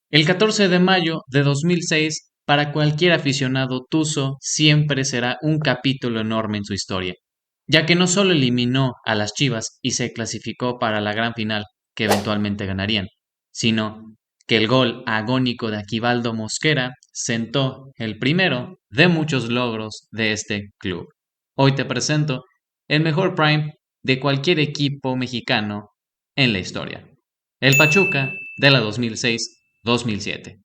El 14 de mayo de 2006, para cualquier aficionado tuzo, siempre será un capítulo enorme en su historia, ya que no solo eliminó a las Chivas y se clasificó para la gran final, que eventualmente ganarían, sino que el gol agónico de Aquivaldo Mosquera sentó el primero de muchos logros de este club. Hoy te presento el mejor prime de cualquier equipo mexicano en la historia. El Pachuca de la 2006-2007.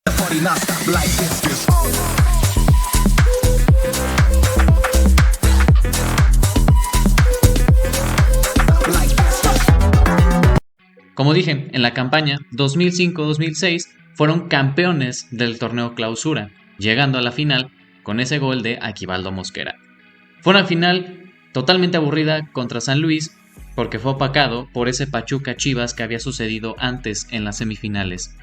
Como dije, en la campaña 2005-2006 fueron campeones del torneo Clausura, llegando a la final con ese gol de Aquivaldo Mosquera. Fue una final totalmente aburrida contra San Luis porque fue opacado por ese Pachuca Chivas que había sucedido antes en las semifinales.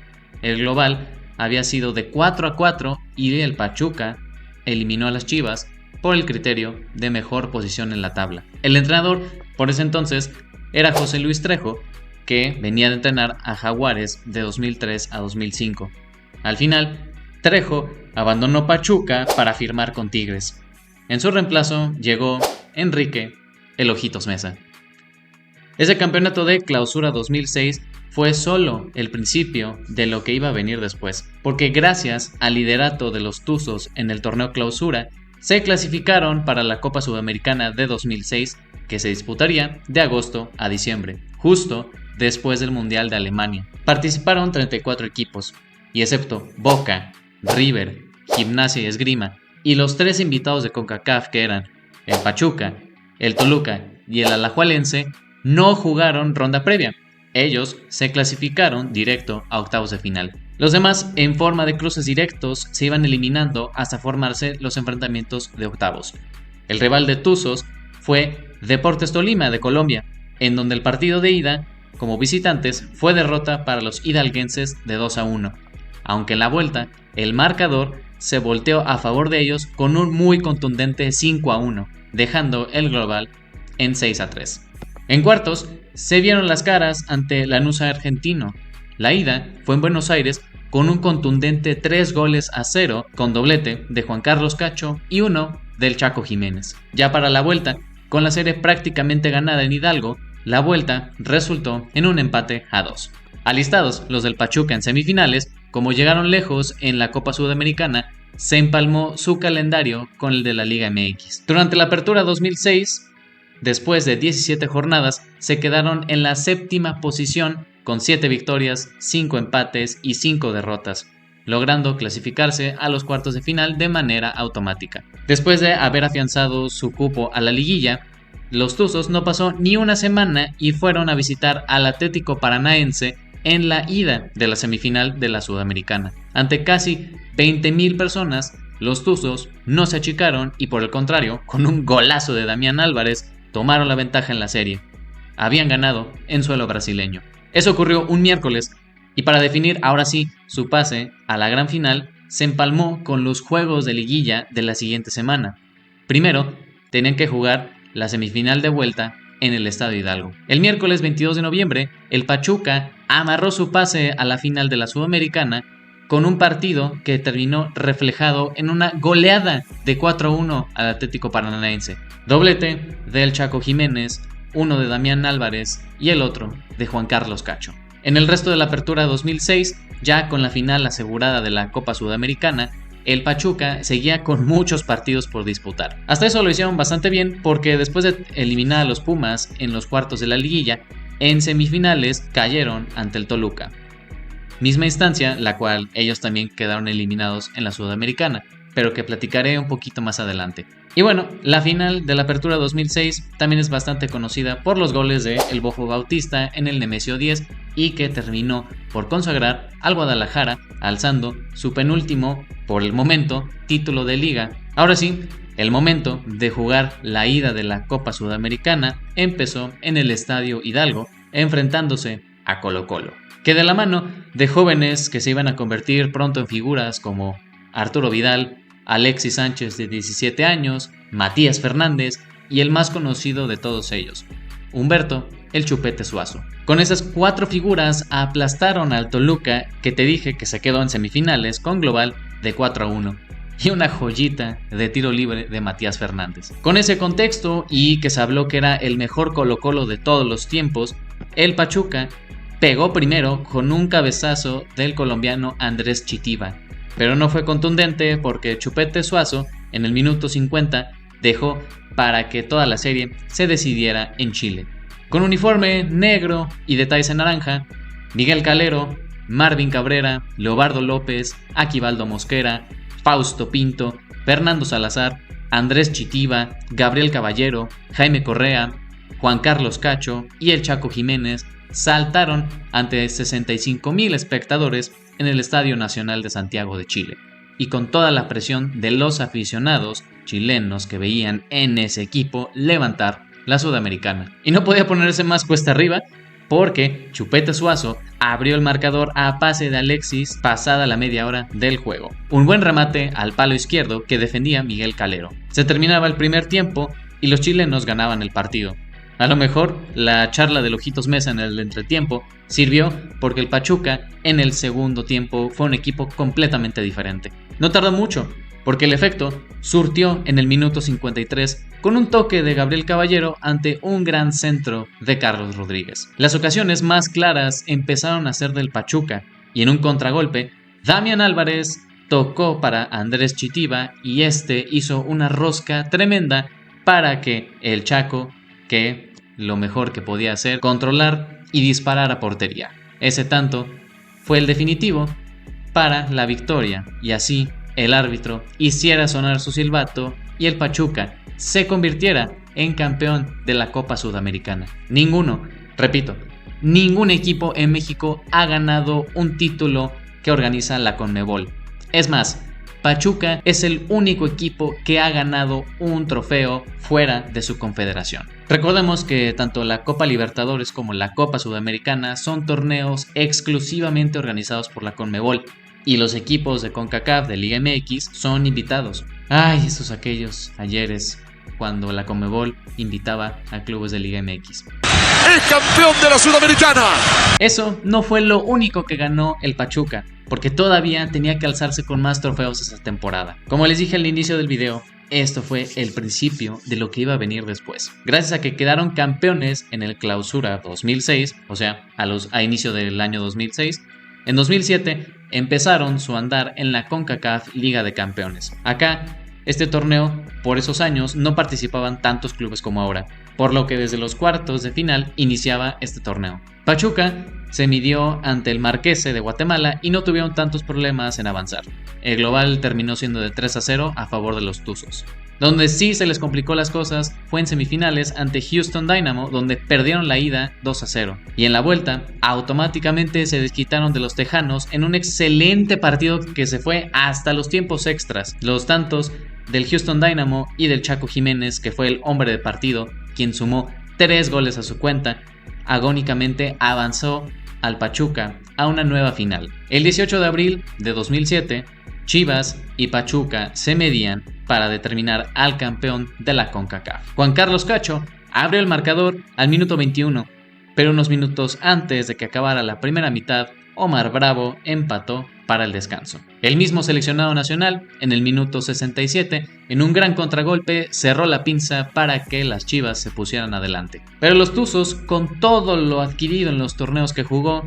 El global había sido de 4-4 y el Pachuca eliminó a las Chivas por el criterio de mejor posición en la tabla. El entrenador por ese entonces era José Luis Trejo, que venía de entrenar a Jaguares de 2003 a 2005. Al final, Trejo abandonó Pachuca para firmar con Tigres. En su reemplazo llegó Enrique "El Ojitos" Mesa. Ese campeonato de Clausura 2006 fue solo el principio de lo que iba a venir después, porque gracias al liderato de los Tuzos en el torneo Clausura, se clasificaron para la Copa Sudamericana de 2006, que se disputaría de agosto a diciembre, justo después del Mundial de Alemania. Participaron 34 equipos, y excepto Boca, River, Gimnasia y Esgrima, y los tres invitados de CONCACAF que eran el Pachuca, el Toluca y el Alajuelense, no jugaron ronda previa. Ellos se clasificaron directo a octavos de final. Los demás, en forma de cruces directos, se iban eliminando hasta formarse los enfrentamientos de octavos. El rival de Tuzos fue Deportes Tolima de Colombia, en donde el partido de ida, como visitantes, fue derrota para los hidalguenses de 2-1, aunque en la vuelta el marcador se volteó a favor de ellos con un muy contundente 5-1, dejando el global en 6-3. En cuartos se vieron las caras ante Lanús argentino. La ida fue en Buenos Aires con un contundente 3-0 con doblete de Juan Carlos Cacho y uno del Chaco Jiménez. Ya para la vuelta, con la serie prácticamente ganada en Hidalgo, la vuelta resultó en un empate a 2. Alistados los del Pachuca en semifinales, como llegaron lejos en la Copa Sudamericana, se empalmó su calendario con el de la Liga MX. Durante la apertura 2006, después de 17 jornadas, se quedaron en la séptima posición con 7 victorias, 5 empates y 5 derrotas, logrando clasificarse a los cuartos de final de manera automática. Después de haber afianzado su cupo a la liguilla, los Tuzos no pasó ni una semana y fueron a visitar al Atlético Paranaense en la ida de la semifinal de la Sudamericana. Ante casi 20,000 personas, los Tuzos no se achicaron y por el contrario, con un golazo de Damián Álvarez, tomaron la ventaja en la serie. Habían ganado en suelo brasileño. Eso ocurrió un miércoles y para definir ahora sí su pase a la gran final, se empalmó con los juegos de liguilla de la siguiente semana. Primero, tenían que jugar la semifinal de vuelta en el Estadio Hidalgo. El miércoles 22 de noviembre, el Pachuca amarró su pase a la final de la Sudamericana con un partido que terminó reflejado en una goleada de 4-1 al Atlético Paranaense. Doblete del Chaco Jiménez, uno de Damián Álvarez y el otro de Juan Carlos Cacho. En el resto de la apertura 2006, ya con la final asegurada de la Copa Sudamericana, el Pachuca seguía con muchos partidos por disputar. Hasta eso lo hicieron bastante bien porque después de eliminar a los Pumas en los cuartos de la liguilla, en semifinales cayeron ante el Toluca. Misma instancia, la cual ellos también quedaron eliminados en la Sudamericana, pero que platicaré un poquito más adelante. Y bueno, la final de la Apertura 2006 también es bastante conocida por los goles de El Bofo Bautista en el Nemesio 10 y que terminó por consagrar al Guadalajara alzando su penúltimo, por el momento, título de liga. Ahora sí, el momento de jugar la ida de la Copa Sudamericana empezó en el Estadio Hidalgo, enfrentándose a Colo-Colo, que de la mano de jóvenes que se iban a convertir pronto en figuras como Arturo Vidal, Alexis Sánchez de 17 años, Matías Fernández y el más conocido de todos ellos, Humberto el Chupete Suazo. Con esas 4 figuras aplastaron al Toluca, que te dije que se quedó en semifinales con global de 4-1. Y una joyita de tiro libre de Matías Fernández. Con ese contexto y que se habló que era el mejor Colo-Colo de todos los tiempos, el Pachuca pegó primero con un cabezazo del colombiano Andrés Chitiba, pero no fue contundente porque Chupete Suazo en el minuto 50 dejó para que toda la serie se decidiera en Chile. Con uniforme negro y detalles en naranja, Miguel Calero, Marvin Cabrera, Leobardo López, Aquivaldo Mosquera, Fausto Pinto, Fernando Salazar, Andrés Chitiba, Gabriel Caballero, Jaime Correa, Juan Carlos Cacho y el Chaco Jiménez saltaron ante 65,000 espectadores en el Estadio Nacional de Santiago de Chile, y con toda la presión de los aficionados chilenos que veían en ese equipo levantar la Sudamericana. Y no podía ponerse más cuesta arriba porque Chupete Suazo abrió el marcador a pase de Alexis pasada la media hora del juego. Un buen remate al palo izquierdo que defendía Miguel Calero. Se terminaba el primer tiempo y los chilenos ganaban el partido. A lo mejor la charla de Ojitos Meza en el entretiempo sirvió porque el Pachuca en el segundo tiempo fue un equipo completamente diferente. No tardó mucho, porque el efecto surtió en el minuto 53 con un toque de Gabriel Caballero ante un gran centro de Carlos Rodríguez. Las ocasiones más claras empezaron a ser del Pachuca y en un contragolpe, Damián Álvarez tocó para Andrés Chitiba y este hizo una rosca tremenda para que el Chaco, que lo mejor que podía hacer, controlar y disparar a portería. Ese tanto fue el definitivo para la victoria y así el árbitro hiciera sonar su silbato y el Pachuca se convirtiera en campeón de la Copa Sudamericana. Ningún equipo en México ha ganado un título que organiza la CONMEBOL. Es más, Pachuca es el único equipo que ha ganado un trofeo fuera de su confederación. Recordemos que tanto la Copa Libertadores como la Copa Sudamericana son torneos exclusivamente organizados por la CONMEBOL y los equipos de CONCACAF de Liga MX son invitados. Ay, esos aquellos ayeres cuando la CONMEBOL invitaba a clubes de Liga MX. ¡Es campeón de la Sudamericana! Eso no fue lo único que ganó el Pachuca, porque todavía tenía que alzarse con más trofeos esa temporada. Como les dije al inicio del video, esto fue el principio de lo que iba a venir después. Gracias a que quedaron campeones en el Clausura 2006, o sea, a inicio del año 2006, en 2007 empezaron su andar en la CONCACAF Liga de Campeones. Acá, este torneo, por esos años, no participaban tantos clubes como ahora, por lo que desde los cuartos de final iniciaba este torneo. Pachuca se midió ante el Marquese de Guatemala y no tuvieron tantos problemas en avanzar. El global terminó siendo de 3-0 a favor de los Tuzos. Donde sí se les complicó las cosas fue en semifinales ante Houston Dynamo, donde perdieron la ida 2-0. Y en la vuelta, automáticamente se desquitaron de los Tejanos en un excelente partido que se fue hasta los tiempos extras. Los tantos del Houston Dynamo y del Chaco Jiménez, que fue el hombre de partido, quien sumó 3 goles a su cuenta, agónicamente avanzó al Pachuca a una nueva final. El 18 de abril de 2007, Chivas y Pachuca se medían para determinar al campeón de la CONCACAF. Juan Carlos Cacho abrió el marcador al minuto 21, pero unos minutos antes de que acabara la primera mitad, Omar Bravo empató para el descanso. El mismo seleccionado nacional, en el minuto 67, en un gran contragolpe, cerró la pinza para que las Chivas se pusieran adelante. Pero los Tuzos, con todo lo adquirido en los torneos que jugó,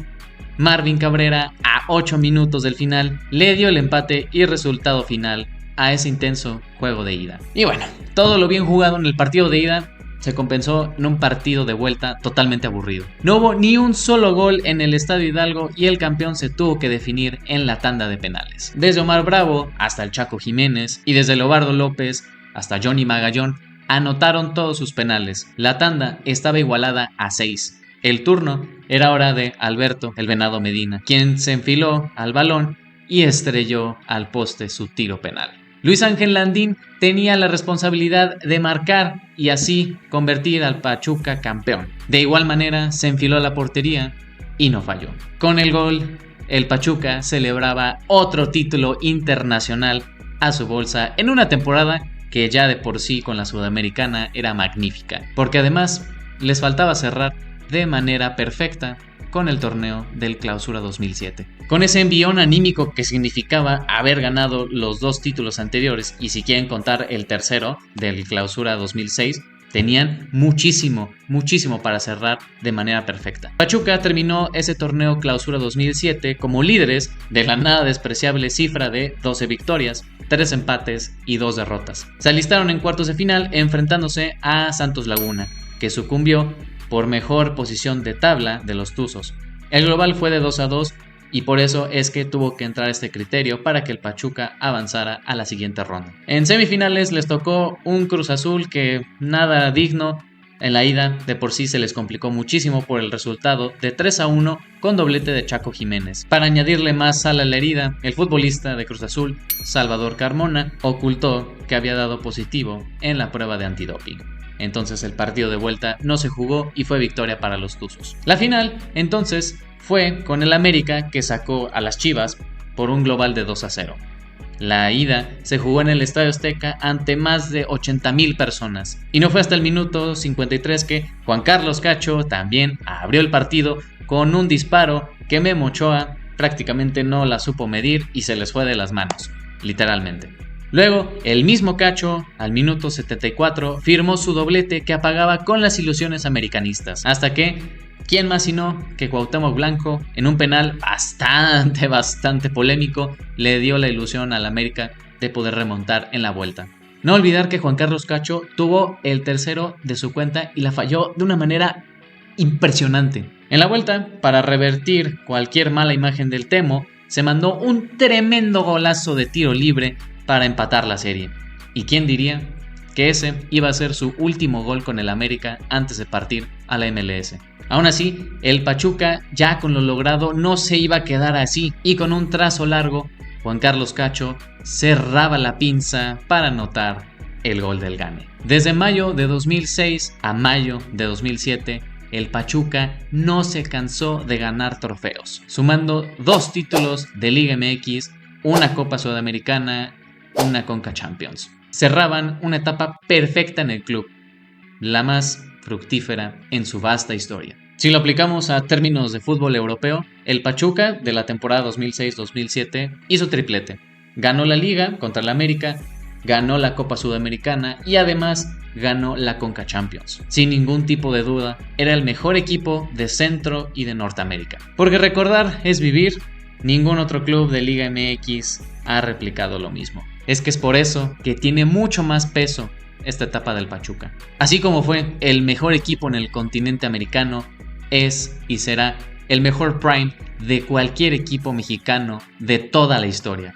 Marvin Cabrera, a 8 minutos del final, le dio el empate y resultado final a ese intenso juego de ida. Y bueno, todo lo bien jugado en el partido de ida se compensó en un partido de vuelta totalmente aburrido. No hubo ni un solo gol en el Estadio Hidalgo y el campeón se tuvo que definir en la tanda de penales. Desde Omar Bravo hasta el Chaco Jiménez y desde Leobardo López hasta Johnny Magallón anotaron todos sus penales. La tanda estaba igualada a 6. El turno era ahora de Alberto el Venado Medina, quien se enfiló al balón y estrelló al poste su tiro penal. Luis Ángel Landín tenía la responsabilidad de marcar y así convertir al Pachuca campeón. De igual manera se enfiló a la portería y no falló. Con el gol, el Pachuca celebraba otro título internacional a su bolsa en una temporada que ya de por sí con la Sudamericana era magnífica, porque además les faltaba cerrar de manera perfecta con el torneo del Clausura 2007. Con ese envión anímico que significaba haber ganado los 2 títulos anteriores, y si quieren contar el tercero del Clausura 2006, tenían muchísimo para cerrar de manera perfecta. Pachuca terminó ese torneo Clausura 2007 como líderes de la nada despreciable cifra de 12 victorias, 3 empates y 2 derrotas. Se alistaron en cuartos de final enfrentándose a Santos Laguna, que sucumbió por mejor posición de tabla de los Tuzos. El global fue de 2-2 y por eso es que tuvo que entrar este criterio para que el Pachuca avanzara a la siguiente ronda. En semifinales les tocó un Cruz Azul que nada digno. En la ida de por sí se les complicó muchísimo por el resultado de 3-1 con doblete de Chaco Jiménez. Para añadirle más sal a la herida, el futbolista de Cruz Azul, Salvador Carmona, ocultó que había dado positivo en la prueba de antidoping. Entonces el partido de vuelta no se jugó y fue victoria para los Tuzos. La final, entonces, fue con el América, que sacó a las Chivas por un global de 2-0. La ida se jugó en el Estadio Azteca ante más de 80,000 personas. Y no fue hasta el minuto 53 que Juan Carlos Cacho también abrió el partido con un disparo que Memo Ochoa prácticamente no la supo medir y se les fue de las manos, literalmente. Luego, el mismo Cacho, al minuto 74, firmó su doblete que apagaba con las ilusiones americanistas. Hasta que, ¿quién más sino que Cuauhtémoc Blanco, en un penal bastante polémico, le dio la ilusión al América de poder remontar en la vuelta? No olvidar que Juan Carlos Cacho tuvo el tercero de su cuenta y la falló de una manera impresionante. En la vuelta, para revertir cualquier mala imagen del Temo, se mandó un tremendo golazo de tiro libre para empatar la serie. ¿Y quién diría que ese iba a ser su último gol con el América antes de partir a la MLS? Aún así, el Pachuca, ya con lo logrado, no se iba a quedar así, y con un trazo largo, Juan Carlos Cacho cerraba la pinza para anotar el gol del gane. Desde mayo de 2006 a mayo de 2007, el Pachuca no se cansó de ganar trofeos, sumando 2 títulos de Liga MX, una Copa Sudamericana, una Conca Champions. Cerraban una etapa perfecta en el club, la más fructífera en su vasta historia. Si lo aplicamos a términos de fútbol europeo, el Pachuca de la temporada 2006-2007 hizo triplete. Ganó la Liga contra el América, ganó la Copa Sudamericana y además ganó la Conca Champions. Sin ningún tipo de duda, era el mejor equipo de Centro y de Norteamérica. Porque recordar es vivir, ningún otro club de Liga MX ha replicado lo mismo. Es que es por eso que tiene mucho más peso esta etapa del Pachuca. Así como fue el mejor equipo en el continente americano, es y será el mejor prime de cualquier equipo mexicano de toda la historia.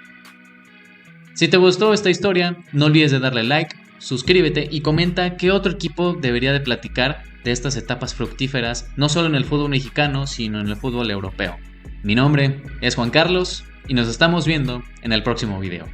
Si te gustó esta historia, no olvides de darle like, suscríbete y comenta qué otro equipo debería de platicar de estas etapas fructíferas, no solo en el fútbol mexicano, sino en el fútbol europeo. Mi nombre es Juan Carlos y nos estamos viendo en el próximo video.